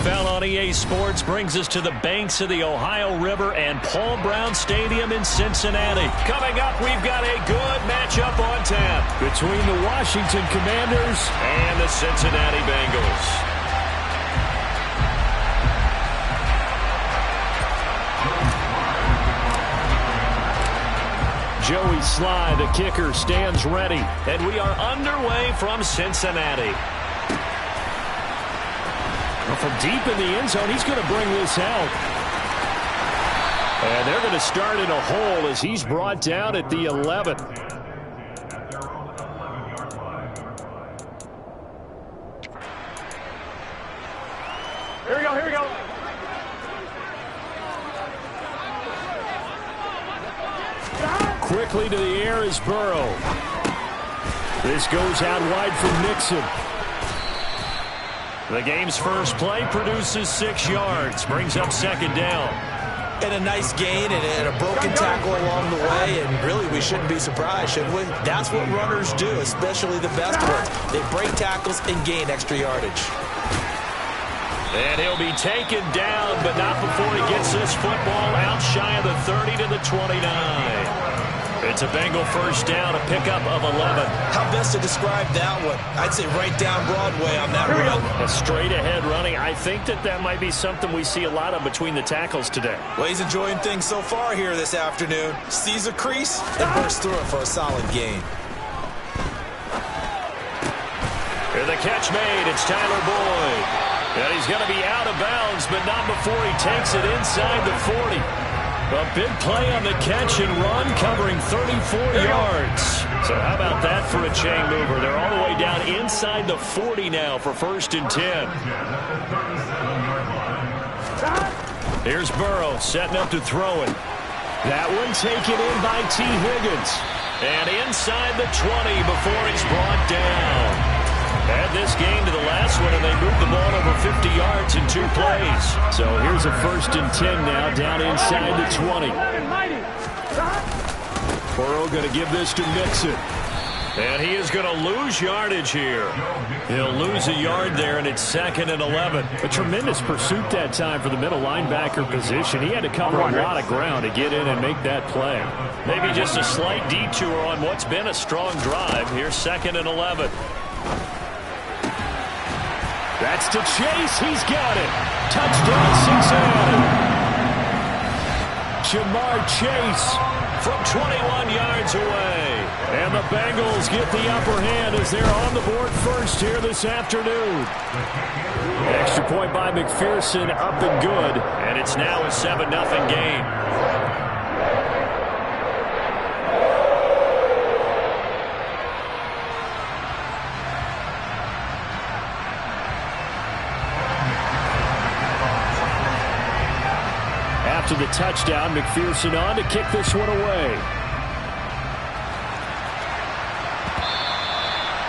NFL on EA Sports brings us to the banks of the Ohio River and Paul Brown Stadium in Cincinnati. Coming up, we've got a good matchup on tap between the Washington Commanders and the Cincinnati Bengals. Joey Sly, the kicker, stands ready, and we are underway from Cincinnati. From deep in the end zone, he's going to bring this out. And they're going to start in a hole as he's brought down at the 11. Here we go, here we go. Quickly to the air is Burrow. This goes out wide for Nixon. The game's first play produces 6 yards, brings up second down. And a nice gain and a broken tackle along the way, and really we shouldn't be surprised, should we? That's what runners do, especially the best ones. They break tackles and gain extra yardage. And he'll be taken down, but not before he gets this football out shy of the 30 to the 29. It's a Bengal first down, a pickup of 11. How best to describe that one? I'd say right down Broadway on that run. A straight-ahead running. I think that might be something we see a lot of between the tackles today. Well, he's enjoying things so far here this afternoon. Sees a crease and bursts through it for a solid gain. Here the catch made. It's Tyler Boyd. And he's going to be out of bounds, but not before he takes it inside the 40. A big play on the catch and run, covering 34 yards. So how about that for a chain mover? They're all the way down inside the 40 now for 1st and 10. Here's Burrow setting up to throw it. That one taken in by T. Higgins. And inside the 20 before he's brought down. Add this game to the last one, and they moved the ball over 50 yards in 2 plays. So here's a 1st and 10 now, down inside the 20. Burrow going to give this to Nixon. And he is going to lose yardage here. He'll lose a yard there, and it's 2nd and 11. A tremendous pursuit that time for the middle linebacker position. He had to cover a lot of ground to get in and make that play. Maybe just a slight detour on what's been a strong drive. Here's 2nd and 11. That's to Chase. He's got it. Touchdown, Cincinnati. Jamar Chase from 21 yards away. And the Bengals get the upper hand as they're on the board first here this afternoon. Extra point by McPherson, up and good. And it's now a 7-0 game. To the touchdown, McPherson on to kick this one away.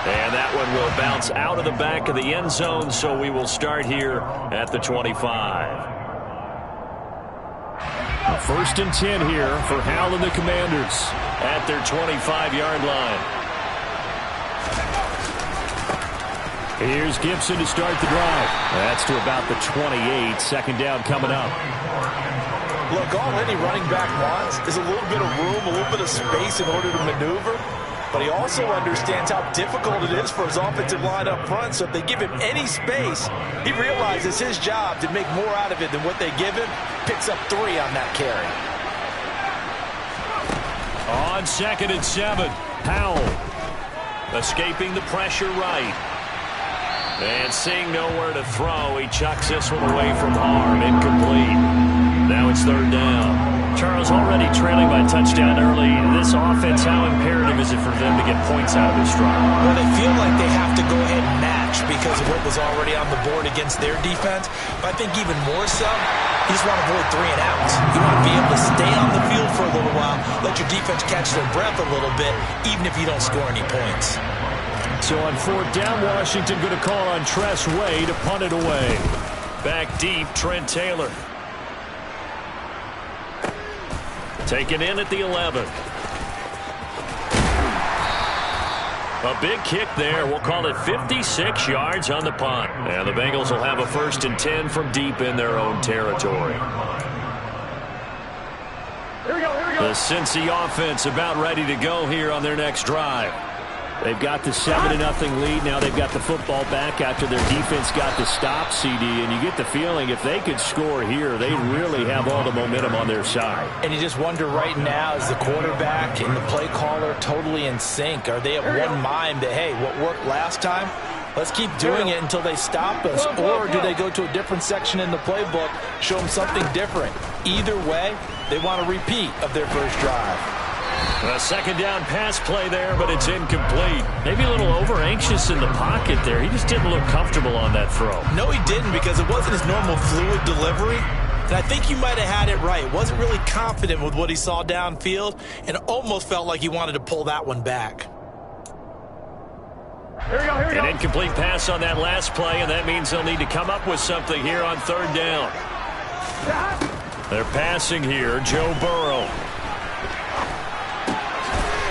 And that one will bounce out of the back of the end zone, so we will start here at the 25. 1st and 10 here for Hal and the Commanders at their 25-yard line. Here's Gibson to start the drive. That's to about the 28. 2nd down coming up. Look, all any running back wants is a little bit of room, a little bit of space in order to maneuver. But he also understands how difficult it is for his offensive line up front. So if they give him any space, he realizes his job to make more out of it than what they give him. Picks up 3 on that carry. On 2nd and 7, Powell escaping the pressure right. And seeing nowhere to throw, he chucks this one away from harm. Incomplete. Now it's 3rd down. Charles already trailing by touchdown early. This offense, how imperative is it for them to get points out of this drive? Well, they feel like they have to go ahead and match because of what was already on the board against their defense. But I think even more so, you just want to avoid 3 and outs. You want to be able to stay on the field for a little while, let your defense catch their breath a little bit, even if you don't score any points. So on 4th down, Washington going to call on Tress Way to punt it away. Back deep, Trent Taylor. Taken in at the 11. A big kick there. We'll call it 56 yards on the punt. And the Bengals will have a 1st and 10 from deep in their own territory. Here we go, here we go. The Cincy offense about ready to go here on their next drive. They've got the 7-0 lead. Now they've got the football back after their defense got the stop, CD. And you get the feeling if they could score here, they really have all the momentum on their side. And you just wonder right now, is the quarterback and the play caller totally in sync? Are they of one mind that, hey, what worked last time, let's keep doing it until they stop us? Or do they go to a different section in the playbook, show them something different? Either way, they want a repeat of their first drive. A 2nd down pass play there, but it's incomplete. Maybe a little over-anxious in the pocket there. He just didn't look comfortable on that throw. No, he didn't, because it wasn't his normal fluid delivery. And I think you might have had it right. Wasn't really confident with what he saw downfield and almost felt like he wanted to pull that one back. Here we go, here we go. An incomplete pass on that last play, and that means they'll need to come up with something here on 3rd down. They're passing here. Joe Burrow.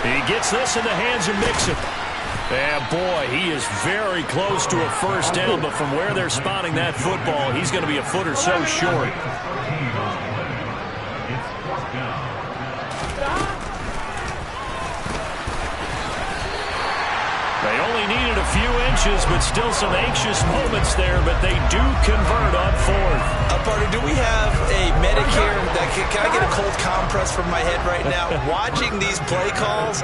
He gets this in the hands of Mixon. And boy, he is very close to a 1st down, but from where they're spotting that football, he's going to be a foot or so short. They only needed a few inches, but still some anxious moments there, but they do convert on 4th. Partner, do we have a Medicare? Can I get a cold compress from my head right now? Watching these play calls,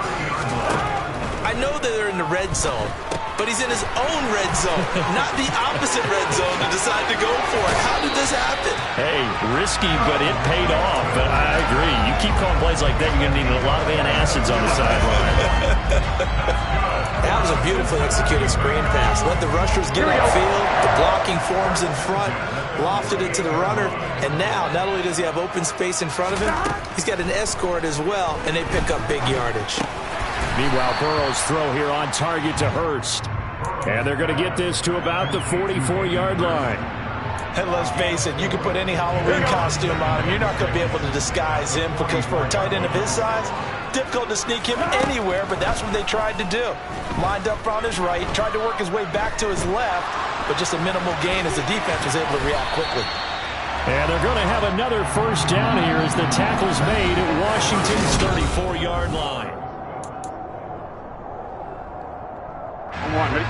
I know that they're in the red zone, but he's in his own red zone, not the opposite red zone to decide to go for it. How did this happen? Hey, risky, but it paid off. But I agree. You keep calling plays like that, you're going to need a lot of antacids on the sideline. That was a beautifully executed screen pass. Let the rushers get upfield. The blocking forms in front. Lofted it to the runner. And now, not only does he have open space in front of him, he's got an escort as well, and they pick up big yardage. Meanwhile, Burrow's throw here on target to Hurst. And they're going to get this to about the 44-yard line. And let's face it, you can put any Halloween costume on him. You're not going to be able to disguise him because for a tight end of his size, difficult to sneak him anywhere, but that's what they tried to do. Lined up on his right, tried to work his way back to his left, but just a minimal gain as the defense was able to react quickly. And they're going to have another 1st down here as the tackle's made at Washington's 34-yard line. Come on, ready?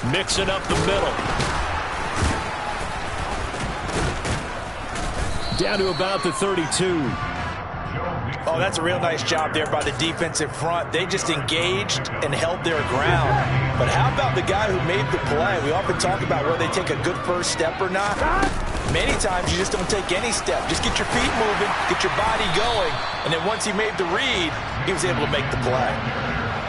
11. Mixing up the middle. Down to about the 32. Oh, that's a real nice job there by the defensive front. They just engaged and held their ground. But how about the guy who made the play? We often talk about whether they take a good first step or not. Many times you just don't take any step. Just get your feet moving, get your body going, and then once he made the read, he was able to make the play.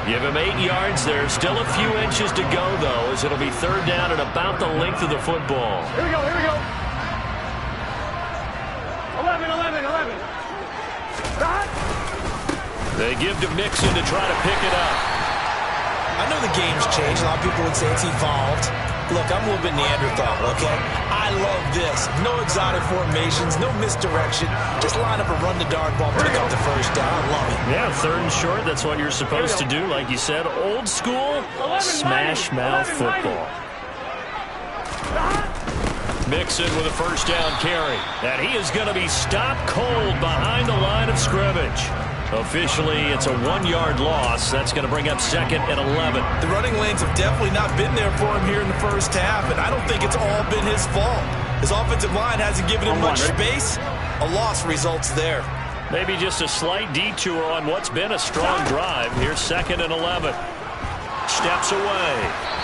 Give him 8 yards there. Still a few inches to go, though, as it'll be 3rd down at about the length of the football. Here we go, here we go. 11. They give to Mixon to try to pick it up. I know the game's changed. A lot of people would say it's evolved. Look, I'm a little bit Neanderthal, okay? I love this. No exotic formations, no misdirection. Just line up and run the darn ball, pick up the 1st down. I love it. Yeah, 3rd and short. That's what you're supposed to do. Like you said, old school, smash mouth football. Mixon with a 1st down carry. And he is going to be stopped cold behind the line of scrimmage. Officially, it's a 1-yard loss. That's going to bring up 2nd and 11. The running lanes have definitely not been there for him here in the first half, and I don't think it's all been his fault. His offensive line hasn't given him much space. A loss results there. Maybe just a slight detour on what's been a strong drive. Here's 2nd and 11. Steps away.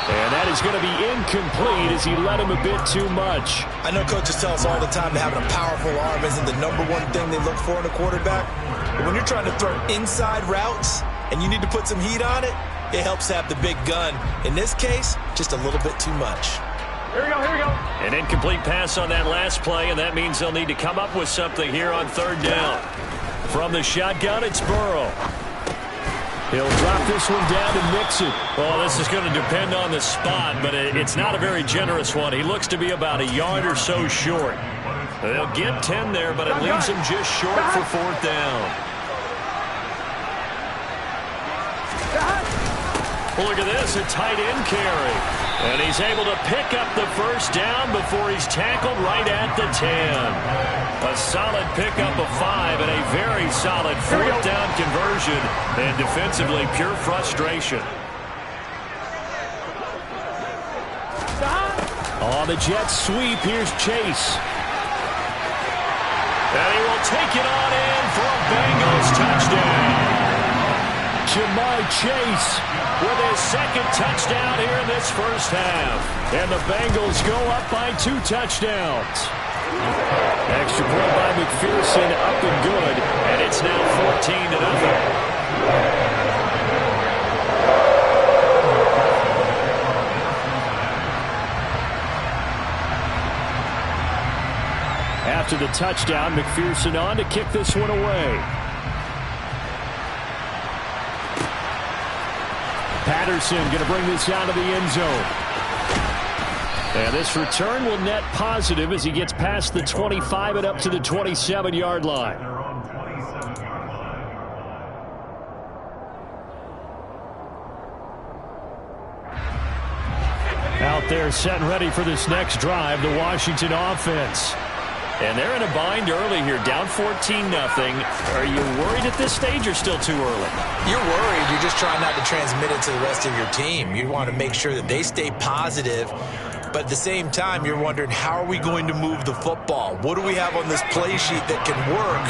And that is going to be incomplete as he let him a bit too much. I know coaches tell us all the time that having a powerful arm isn't the #1 thing they look for in a quarterback. But when you're trying to throw inside routes and you need to put some heat on it, it helps have the big gun. In this case, just a little bit too much. Here we go, here we go. An incomplete pass on that last play, and that means they'll need to come up with something here on 3rd down. From the shotgun, it's Burrow. He'll drop this one down to Mixon. Well, this is going to depend on the spot, but it's not a very generous one. He looks to be about a yard or so short. They'll get 10 there, but it leaves them just short for fourth down. Well, look at this, a tight end carry. And he's able to pick up the first down before he's tackled right at the 10. A solid pickup of 5 and a very solid fourth down conversion. And defensively, pure frustration. On the jet sweep, here's Chase. And he will take it on in for a Bengals touchdown. Jamar Chase with his second touchdown here in this first half. And the Bengals go up by 2 touchdowns. Extra point by McPherson, up and good. And it's now 14-0. After the touchdown, McPherson on to kick this one away. Patterson going to bring this out of the end zone. And this return will net positive as he gets past the 25 and up to the 27-yard line. Out there set and ready for this next drive, the Washington offense. And they're in a bind early here, down 14-0. Are you worried at this stage or still too early? You're worried. You're just trying not to transmit it to the rest of your team. You want to make sure that they stay positive. But at the same time, you're wondering, how are we going to move the football? What do we have on this play sheet that can work?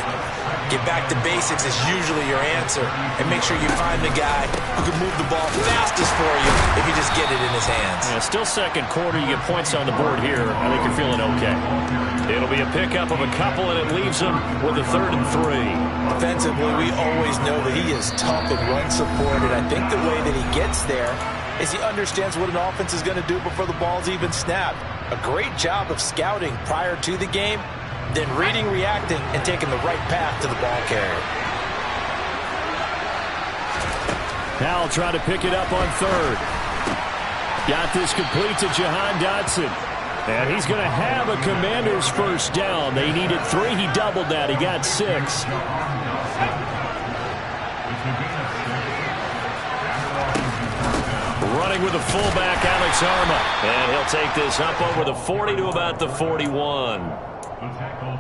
Get back to basics is usually your answer. And make sure you find the guy who can move the ball fastest for you if you just get it in his hands. Yeah, still second quarter. You get points on the board here. I think you're feeling okay. It'll be a pickup of a couple, and it leaves them with a 3rd and 3. Offensively, we always know that he is tough and run supported. I think the way that he gets there is he understands what an offense is going to do before the ball's even snapped. A great job of scouting prior to the game, then reading, reacting, and taking the right path to the ball carrier. Powell trying to pick it up on 3rd. Got this complete to Jahan Dotson. And he's going to have a Commanders first down. They needed 3. He doubled that. He got 6. Running with the fullback, Alex Arma. And he'll take this up over the 40 to about the 41.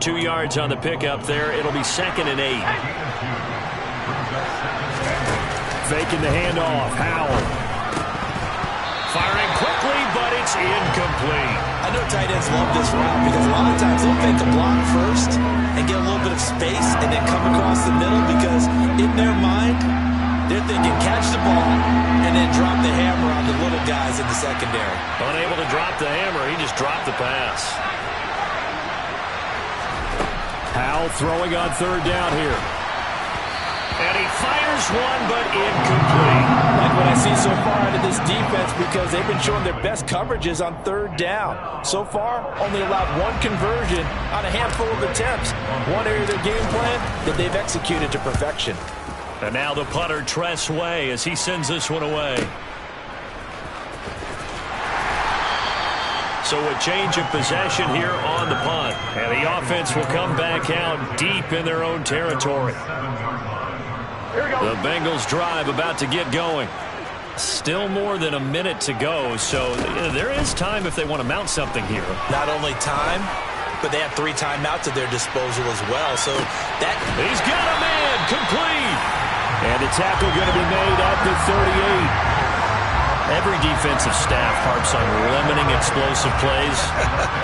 2 yards on the pickup there. It'll be 2nd and 8. Faking the handoff. Howell. Firing quickly, but it's incomplete. I know tight ends love this route because a lot of times they'll fake a block first and get a little bit of space and then come across the middle because in their mind, they're thinking catch the ball and then drop the hammer on the little guys in the secondary. Unable to drop the hammer, he just dropped the pass. Powell throwing on 3rd down here. And he fires one, but incomplete. Like what I see so far out of this defense because they've been showing their best coverages on 3rd down. So far, only allowed 1 conversion on a handful of attempts. One area of their game plan that they've executed to perfection. And now the punter, Tress Way, as he sends this one away. So a change of possession here on the punt. And the offense will come back out deep in their own territory. The Bengals drive about to get going. Still more than a minute to go, so there is time if they want to mount something here. Not only time, but they have 3 timeouts at their disposal as well. So that he's got a man complete. And the tackle going to be made at the 38. Every defensive staff harps on limiting explosive plays.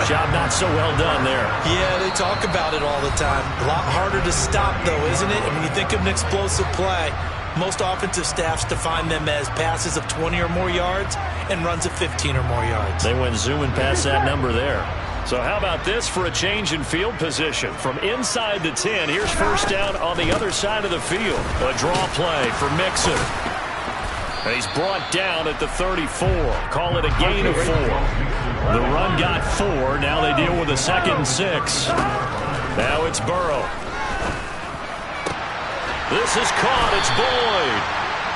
Job not so well done there. Yeah, they talk about it all the time. A lot harder to stop, though, isn't it? And when you think of an explosive play, most offensive staffs define them as passes of 20 or more yards and runs of 15 or more yards. They went zooming past that number there. So how about this for a change in field position? From inside the 10, here's first down on the other side of the field. A draw play for Mixon. He's brought down at the 34. Call it a gain of 4. The run got 4. Now they deal with a 2nd and 6. Now it's Burrow. This is caught. It's Boyd.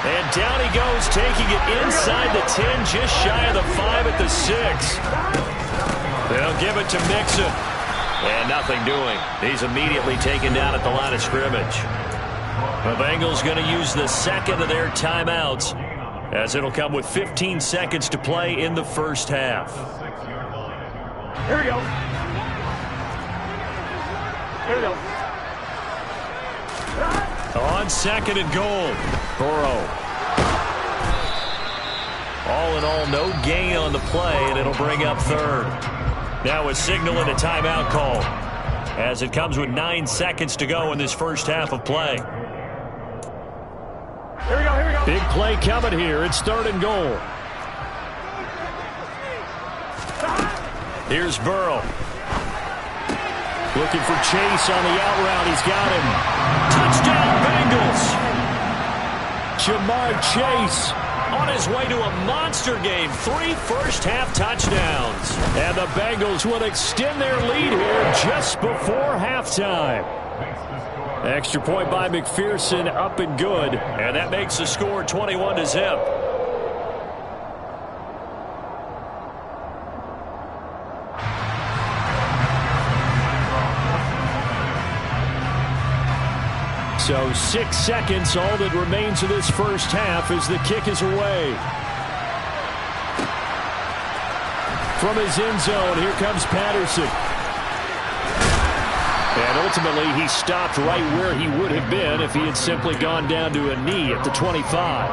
And down he goes, taking it inside the 10, just shy of the 5 at the 6. They'll give it to Mixon. And nothing doing. He's immediately taken down at the line of scrimmage. The Bengals going to use the second of their timeouts, as it'll come with 15 seconds to play in the first half. Here we go. Here we go. On second and goal, Burrow. All in all, no gain on the play, and it'll bring up third. Now a signal and a timeout call, as it comes with 9 seconds to go in this first half of play. Here we go, here we go. Big play coming here. It's third and goal. Here's Burrow. Looking for Chase on the out route. He's got him. Touchdown, Bengals. Jamar Chase on his way to a monster game. 3 first-half touchdowns. And the Bengals will extend their lead here just before halftime. Extra point by McPherson, up and good. And that makes the score 21-0. So 6 seconds, all that remains of this first half as the kick is away. From his end zone, here comes Patterson. And ultimately, he stopped right where he would have been if he had simply gone down to a knee at the 25.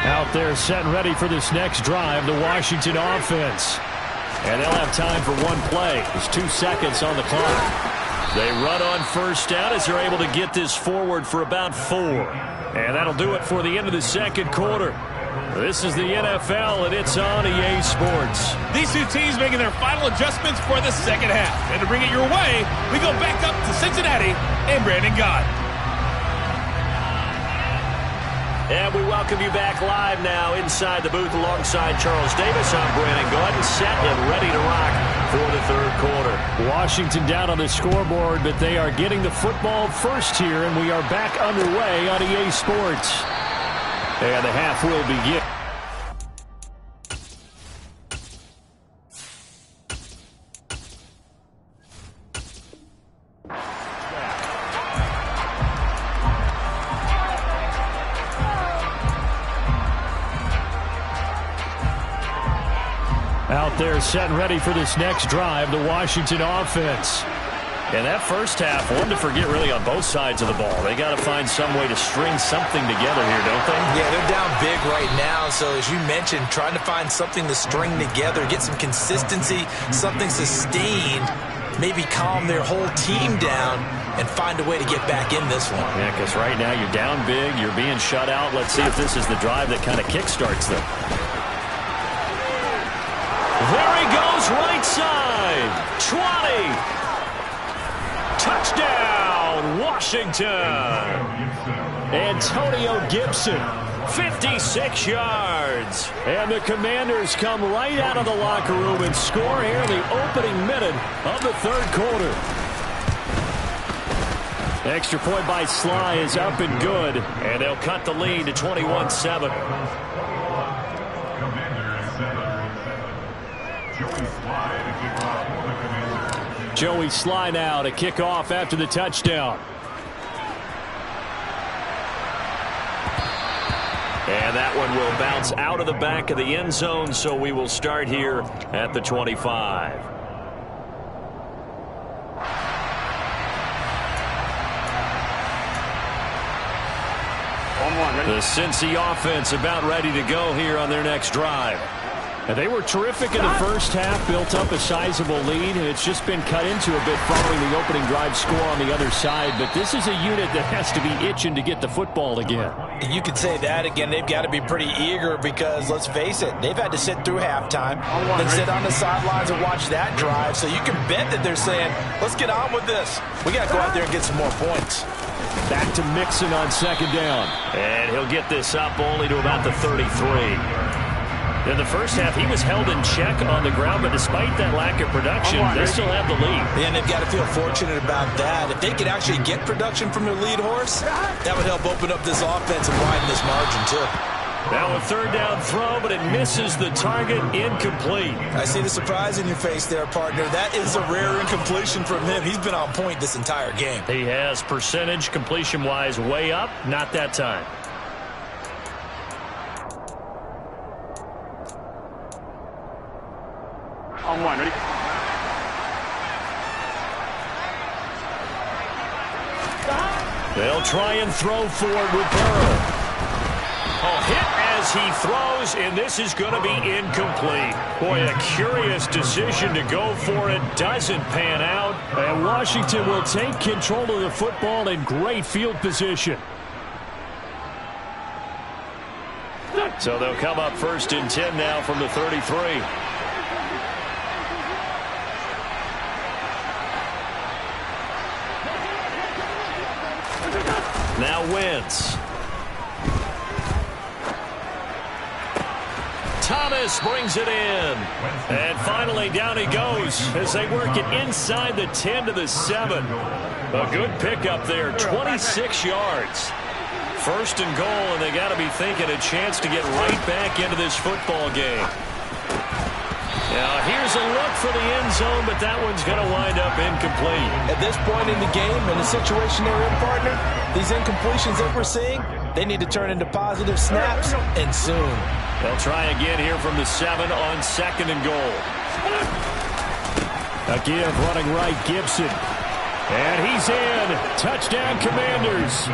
Out there set and ready for this next drive, the Washington offense. And they'll have time for one play. There's 2 seconds on the clock. They run on first down as they're able to get this forward for about 4. And that'll do it for the end of the second quarter. This is the NFL, and it's on EA Sports. These two teams making their final adjustments for the second half. And to bring it your way, we go back up to Cincinnati and Brandon Gott. And we welcome you back live now inside the booth alongside Charles Davis. I'm Brandon Gott, set and ready to rock for the third quarter. Washington down on the scoreboard, but they are getting the football first here, and we are back underway on EA Sports. And the half will begin. Out there set and ready for this next drive, the Washington offense. And that first half, one to forget really on both sides of the ball. They got to find some way to string something together here, don't they? Yeah, they're down big right now. So as you mentioned, trying to find something to string together, get some consistency, something sustained, maybe calm their whole team down and find a way to get back in this one. Yeah, because right now you're down big, you're being shut out. Let's see if this is the drive that kind of kickstarts them. There he goes, right side. 20. Touchdown, Washington. Antonio Gibson, 56 yards. And the Commanders come right out of the locker room and score here in the opening minute of the third quarter. Extra point by Sly is up and good. And they'll cut the lead to 21-7. Joey Sly now to kick off after the touchdown. And that one will bounce out of the back of the end zone, so we will start here at the 25. The Cincy offense about ready to go here on their next drive. And they were terrific in the first half, built up a sizable lead, and it's just been cut into a bit following the opening drive score on the other side. But this is a unit that has to be itching to get the football again. You could say that again. They've got to be pretty eager because, let's face it, they've had to sit through halftime, then sit on the sidelines and watch that drive. So you can bet that they're saying, let's get on with this. We got to go out there and get some more points. Back to Mixon on second down. And he'll get this up only to about the 33. In the first half, he was held in check on the ground, but despite that lack of production, they still have the lead. And they've got to feel fortunate about that. If they could actually get production from their lead horse, that would help open up this offense and widen this margin, too. Now a third down throw, but it misses the target, incomplete. I see the surprise in your face there, partner. That is a rare incompletion from him. He's been on point this entire game. He has percentage completion-wise way up, not that time. On one, ready? They'll try and throw for it with Burrow. Oh, hit as he throws, and this is going to be incomplete. Boy, a curious decision to go for it. Doesn't pan out. And Washington will take control of the football in great field position. So they'll come up 1st and 10 now from the 33. Now Wentz. Thomas brings it in. And finally down he goes as they work it inside the 10 to the 7. A good pickup there, 26 yards. 1st and goal, and they got to be thinking a chance to get right back into this football game. Now here's a look for the end zone, but that one's going to wind up incomplete. At this point in the game, in the situation they're in, partner, these incompletions that we're seeing, they need to turn into positive snaps, and soon. They'll try again here from the 7 on 2nd and goal. A give running right, Gibson. And he's in. Touchdown, Commanders.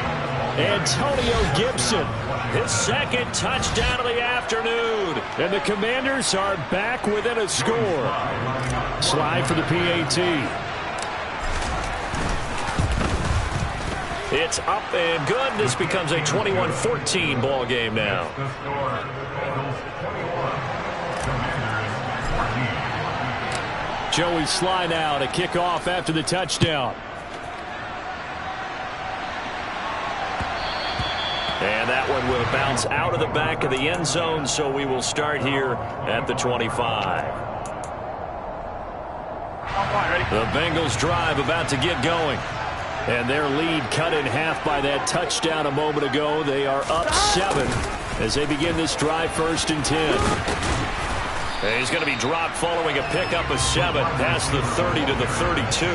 Antonio Gibson, his 2nd touchdown of the afternoon. And the Commanders are back within a score. Slide for the PAT. It's up and good. This becomes a 21-14 ball game now. Joey Sly now to kick off after the touchdown. And that one will bounce out of the back of the end zone, so we will start here at the 25. The Bengals drive about to get going. And their lead cut in half by that touchdown a moment ago. They are up 7 as they begin this drive 1st and 10. And he's going to be dropped following a pickup of 7 past the 30 to the 32.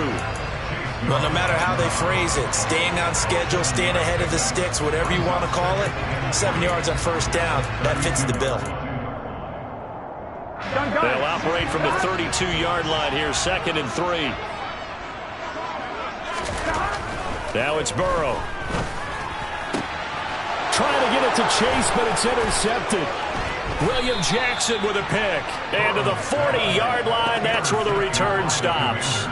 Well, no matter how they phrase it, staying on schedule, staying ahead of the sticks, whatever you want to call it, 7 yards on 1st down, that fits the bill. They'll operate from the 32-yard line here, 2nd and 3. Now it's Burrow. Trying to get it to Chase, but it's intercepted. William Jackson with a pick. And to the 40-yard line, that's where the return stops.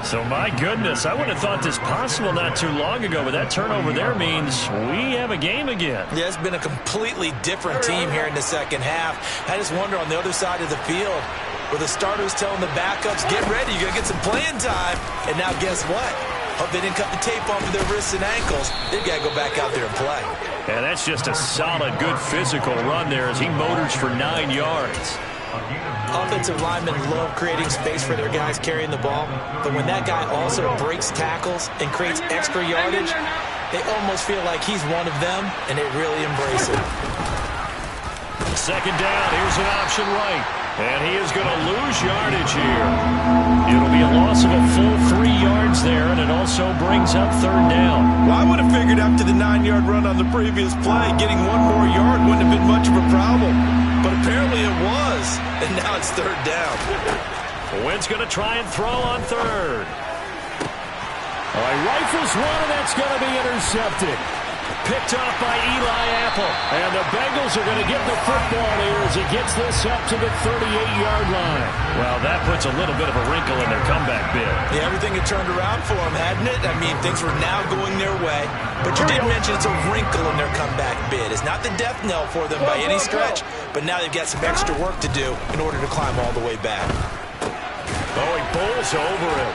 So, my goodness, I wouldn't have thought this possible not too long ago, but that turnover there means we have a game again. Yeah, it's been a completely different team here in the 2nd half. I just wonder on the other side of the field, where the starters telling the backups, get ready, you're going to get some playing time. And now guess what? Hope they didn't cut the tape off of their wrists and ankles. They've got to go back out there and play. And that's just a solid, good physical run there as he motors for 9 yards. Offensive linemen love creating space for their guys carrying the ball, but when that guy also breaks tackles and creates extra yardage, they almost feel like he's one of them, and they really embrace it. 2nd down, here's an option right, and he is going to lose yardage here. It'll be a loss of a full 3 yards there, and it also brings up 3rd down. Well, I would have figured after the 9-yard run on the previous play, getting 1 more yard wouldn't have been much of a problem. But apparently it was, and now it's 3rd down. Wentz going to try and throw on 3rd. All right, rifles one, and that's going to be intercepted. Picked off by Eli Apple. And the Bengals are going to get the football here as he gets this up to the 38-yard line. Well, that puts a little bit of a wrinkle in their comeback bid. Yeah, everything had turned around for them, hadn't it? I mean, things were now going their way. But you did mention it's a wrinkle in their comeback bid. It's not the death knell for them by any stretch, but now they've got some extra work to do in order to climb all the way back. Oh, he bowls over him.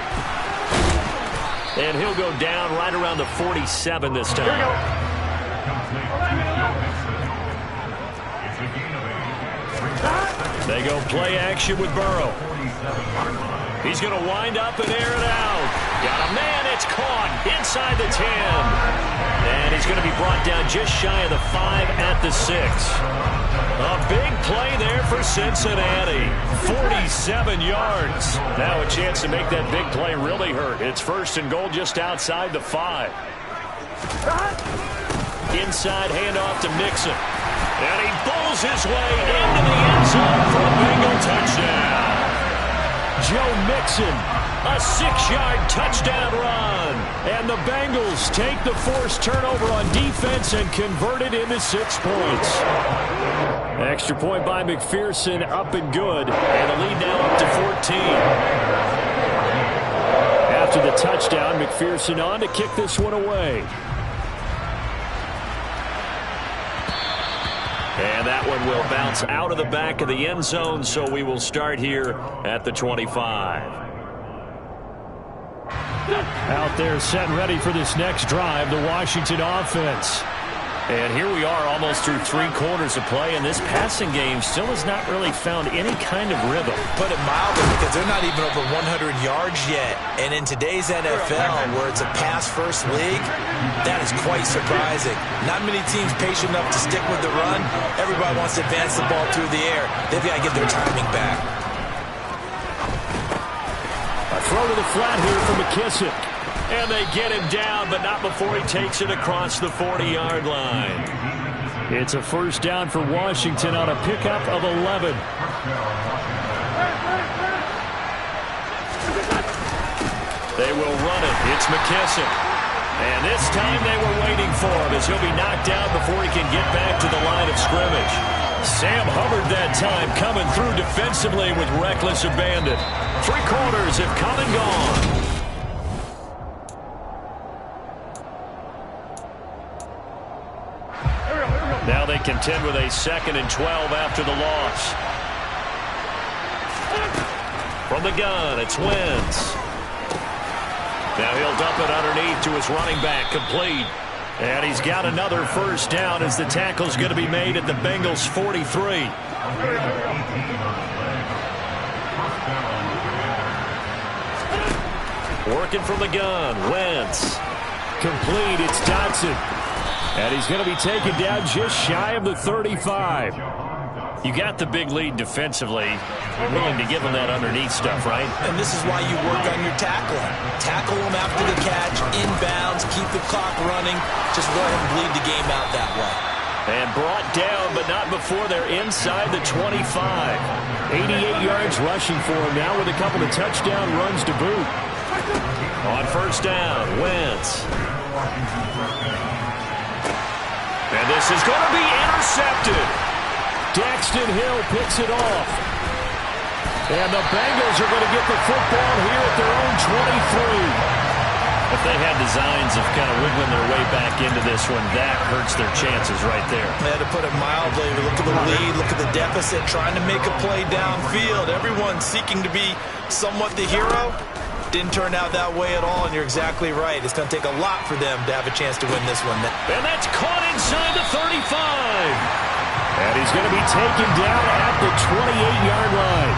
And he'll go down right around the 47 this time. Here we go. They go play action with Burrow. He's going to wind up and air it out. Got a man. It's caught inside the 10. And he's going to be brought down just shy of the 5 at the 6. A big play there for Cincinnati. 47 yards. Now a chance to make that big play really hurt. It's 1st and goal just outside the 5. Inside handoff to Mixon. And he bowls his way into the end zone for a Bengal touchdown. Joe Mixon, a 6-yard touchdown run. And the Bengals take the forced turnover on defense and convert it into 6 points. Extra point by McPherson, up and good. And the lead now up to 14. After the touchdown, McPherson on to kick this one away. And that one will bounce out of the back of the end zone, so we will start here at the 25. Out there set and ready for this next drive, the Washington offense. And here we are almost through 3 quarters of play, and this passing game still has not really found any kind of rhythm. Put it mildly, because they're not even over 100 yards yet. And in today's NFL, where it's a pass-first league, that is quite surprising. Not many teams patient enough to stick with the run. Everybody wants to advance the ball through the air. They've got to get their timing back. A throw to the flat here for McKissick. And they get him down, but not before he takes it across the 40-yard line. It's a 1st down for Washington on a pickup of 11. They will run it. It's McKissick. And this time they were waiting for him as he'll be knocked down before he can get back to the line of scrimmage. Sam Hubbard that time coming through defensively with reckless abandon. 3 quarters have come and gone. Now they contend with a 2nd and 12 after the loss. From the gun, it's Wentz. Now he'll dump it underneath to his running back, complete. And he's got another 1st down as the tackle's going to be made at the Bengals 43. Working from the gun, Wentz. Complete, it's Dotson. And he's going to be taken down just shy of the 35. You got the big lead defensively. You're willing to give him that underneath stuff, right? And this is why you work on your tackling. Tackle him after the catch, inbounds, keep the clock running. Just let him bleed the game out that way. And brought down, but not before they're inside the 25. 88 yards rushing for him now with a couple of touchdown runs to boot. On 1st down, Wentz. And this is going to be intercepted. Daxton Hill picks it off. And the Bengals are going to get the football here at their own 23. If they had designs of kind of wiggling their way back into this one, that hurts their chances right there. They had to put it mildly. Look at the lead, look at the deficit, trying to make a play downfield. Everyone seeking to be somewhat the hero. Didn't turn out that way at all, and you're exactly right. It's going to take a lot for them to have a chance to win this one. And that's caught inside the 35. And he's going to be taken down at the 28-yard line.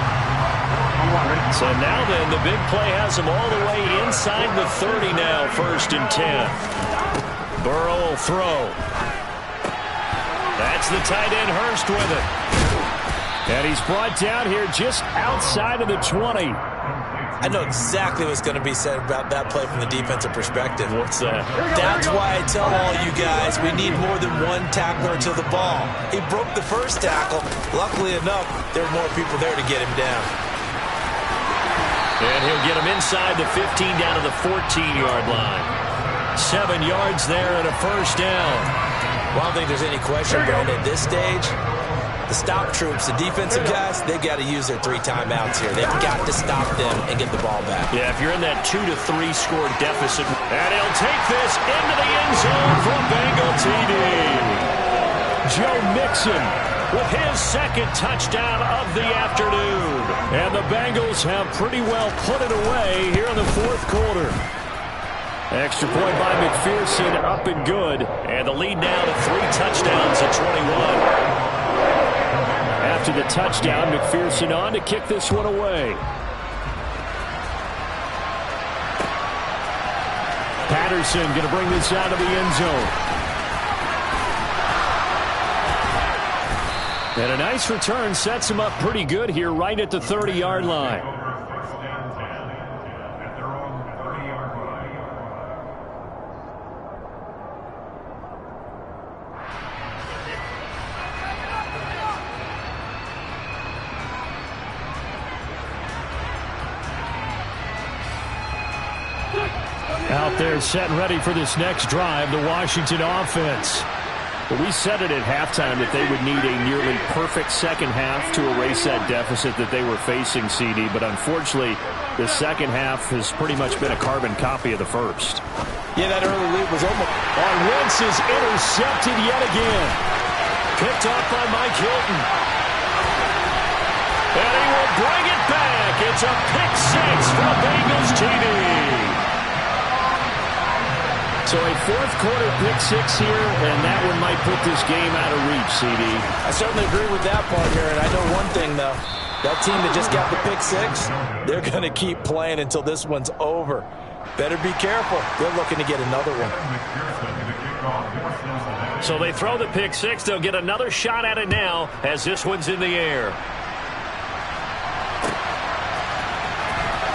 So now then, the big play has him all the way inside the 30 now, 1st and 10. Burrow will throw. That's the tight end Hurst with it. And he's brought down here just outside of the 20. I know exactly what's going to be said about that play from the defensive perspective. What's that? That's why I tell all you guys we need more than one tackler to the ball. He broke the 1st tackle. Luckily enough, there were more people there to get him down. And he'll get him inside the 15 down to the 14-yard line. 7 yards there and a 1st down. Well, I don't think there's any question, Brandon, at this stage. The stop troops, the defensive guys, they've got to use their 3 timeouts here. They've got to stop them and get the ball back. Yeah, if you're in that 2 to 3 score deficit. And he'll take this into the end zone for a Bengal TD. Joe Mixon with his 2nd touchdown of the afternoon. And the Bengals have pretty well put it away here in the 4th quarter. Extra point by McPherson, up and good. And the lead now to 3 touchdowns at 21. after the touchdown. McPherson on to kick this one away. Patterson going to bring this out of the end zone. And a nice return sets him up pretty good here right at the 30-yard line. Out there set and ready for this next drive, the Washington offense. But we said it at halftime that they would need a nearly perfect second half to erase that deficit that they were facing, CD. But unfortunately, the second half has pretty much been a carbon copy of the first. Yeah, that early lead was almost... Wentz is intercepted yet again. Picked off by Mike Hilton. And he will bring it back. It's a pick six from Bengals TD. So a fourth-quarter pick six here, and that one might put this game out of reach, CD. I certainly agree with that part here, and I know one thing, though. That team that just got the pick six, they're going to keep playing until this one's over. Better be careful. They're looking to get another one. So they throw the pick six. They'll get another shot at it now as this one's in the air.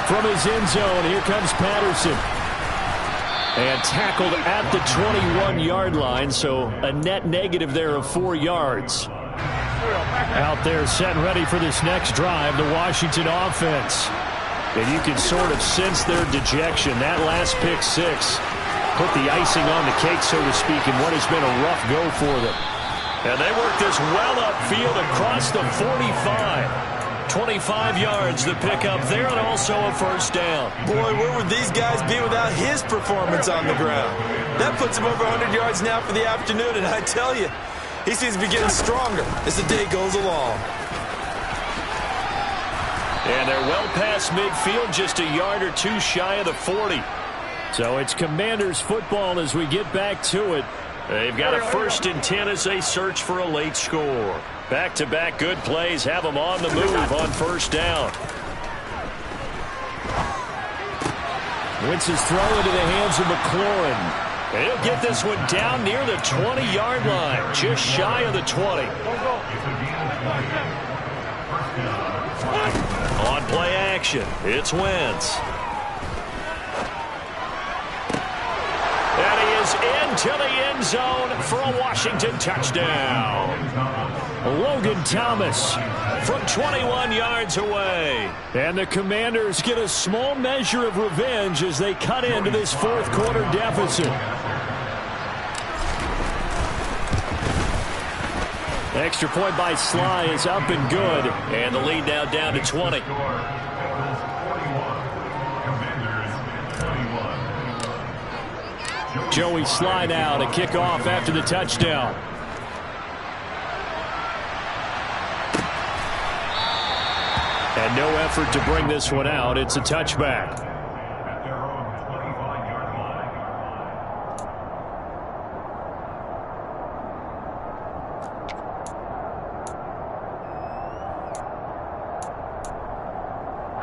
From his end zone, here comes Patterson. And tackled at the 21-yard line, so a net negative there of 4 yards. Out there set and ready for this next drive, the Washington offense. And you can sort of sense their dejection. That last pick six put the icing on the cake, so to speak, in what has been a rough go for them. And they work this well upfield across the 45. 25 yards the pickup there, and also a first down. Boy, where would these guys be without his performance on the ground? That puts him over 100 yards now for the afternoon, and I tell you, he seems to be getting stronger as the day goes along. And they're well past midfield, just a yard or two shy of the 40. So it's Commanders football as we get back to it. They've got a 1st and 10 as they search for a late score. Back-to-back good plays have them on the move on first down. Wentz's throw into the hands of McLaurin. And he'll get this one down near the 20-yard line, just shy of the 20. On play action, it's Wentz. And he is into the end zone for a Washington touchdown. Logan Thomas from 21 yards away. And the Commanders get a small measure of revenge as they cut into this fourth-quarter deficit. Extra point by Sly is up and good. And the lead now down to 20. Joey Sly now to kick off after the touchdown. And no effort to bring this one out. It's a touchback.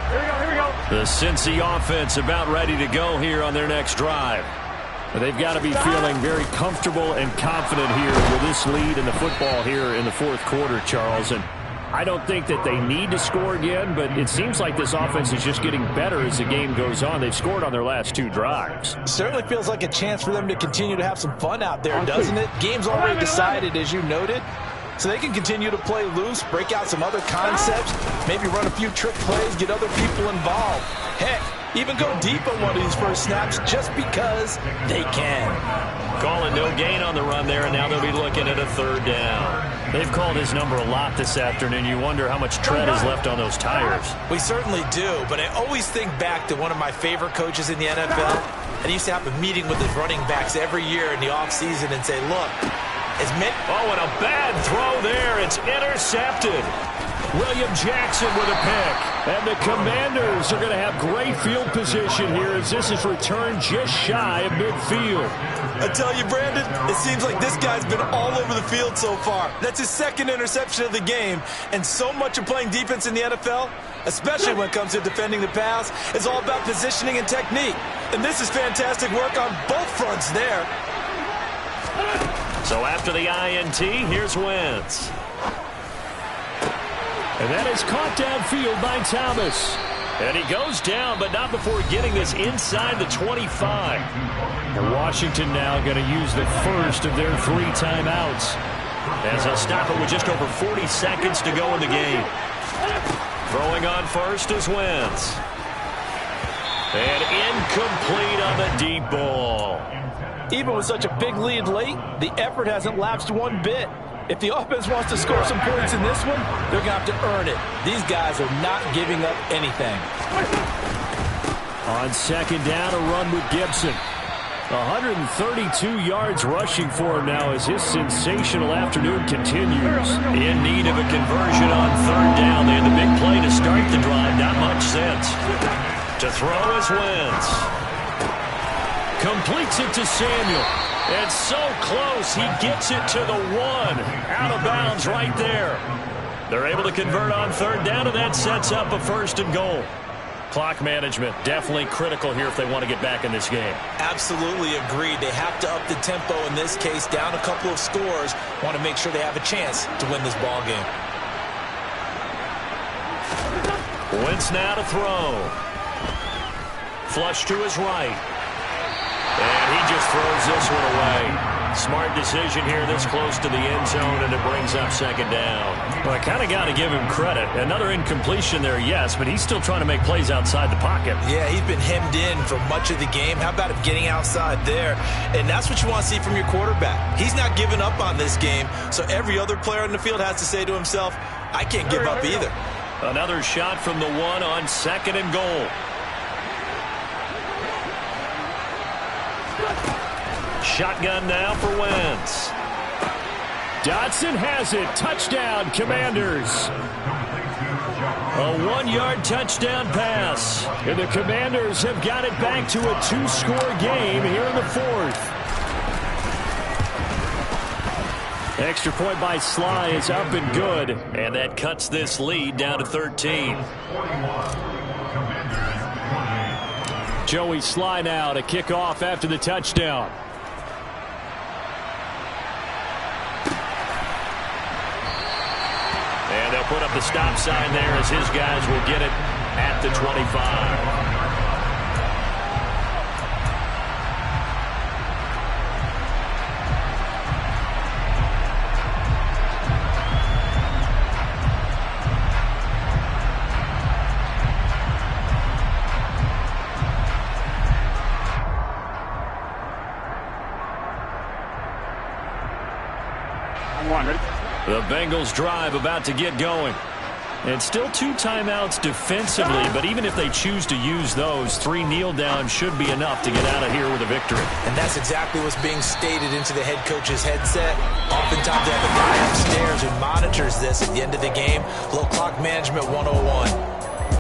Here we go. The Cincy offense about ready to go here on their next drive. They've got to be feeling very comfortable and confident here with this lead in the football here in the fourth quarter, Charles. And I don't think that they need to score again, but it seems like this offense is just getting better as the game goes on. They've scored on their last 2 drives. Certainly feels like a chance for them to continue to have some fun out there, doesn't it? Game's already decided, as you noted. So they can continue to play loose, break out some other concepts, maybe run a few trick plays, get other people involved. Heck, even go deep on one of these first snaps just because they can. Calling no gain on the run there, and now they'll be looking at a 3rd down. They've called his number a lot this afternoon. You wonder how much tread is left on those tires. We certainly do, but I always think back to one of my favorite coaches in the NFL. And he used to have a meeting with his running backs every year in the offseason and say, look, and a bad throw there, and It's intercepted. William Jackson with a pick. And the Commanders are going to have great field position here as this is returned just shy of midfield. I tell you, Brandon, it seems like this guy's been all over the field so far. That's his second interception of the game. And so much of playing defense in the NFL, especially when it comes to defending the pass, is all about positioning and technique. And this is fantastic work on both fronts there. So after the INT, here's Wentz. And that is caught downfield by Thomas. And he goes down, but not before getting this inside the 25. And Washington now going to use the first of their 3 timeouts, as they'll stop it with just over 40 seconds to go in the game. Throwing on first is Wentz. And incomplete on the deep ball. Even with such a big lead late, the effort hasn't lapsed one bit. If the offense wants to score some points in this one, they're going to have to earn it. These guys are not giving up anything. On second down, a run with Gibson. 132 yards rushing for him now as his sensational afternoon continues. In need of a conversion on third down. They had the big play to start the drive. Not much sense. To throw is Wentz. Completes it to Samuel. And so close, he gets it to the 1. Out of bounds right there. They're able to convert on third down, and that sets up a first and goal. Clock management definitely critical here if they want to get back in this game. Absolutely agreed. They have to up the tempo in this case, down a couple of scores. Want to make sure they have a chance to win this ball game. Wentz now to throw. Flush to his right. And he just throws this one away. Smart decision here this close to the end zone, and it brings up second down. Well, I kind of got to give him credit. Another incompletion there, yes, but he's still trying to make plays outside the pocket. Yeah, he's been hemmed in for much of the game. How about him getting outside there? And that's what you want to see from your quarterback. He's not giving up on this game, so every other player in the field has to say to himself, I can't give up either. Another shot from the 1 on second and goal. Shotgun now for Wentz. Dotson has it. Touchdown, Commanders. A 1-yard touchdown pass. And the Commanders have got it back to a 2-score game here in the 4th. Extra point by Sly is up and good. And that cuts this lead down to 13. Joey Sly now to kick off after the touchdown. And they'll put up the stop sign there as his guys will get it at the 25. The Bengals drive about to get going. And still 2 timeouts defensively, but even if they choose to use those, 3 kneel downs should be enough to get out of here with a victory. And that's exactly what's being stated into the head coach's headset. Oftentimes they have a guy upstairs who monitors this at the end of the game. Little clock management 101.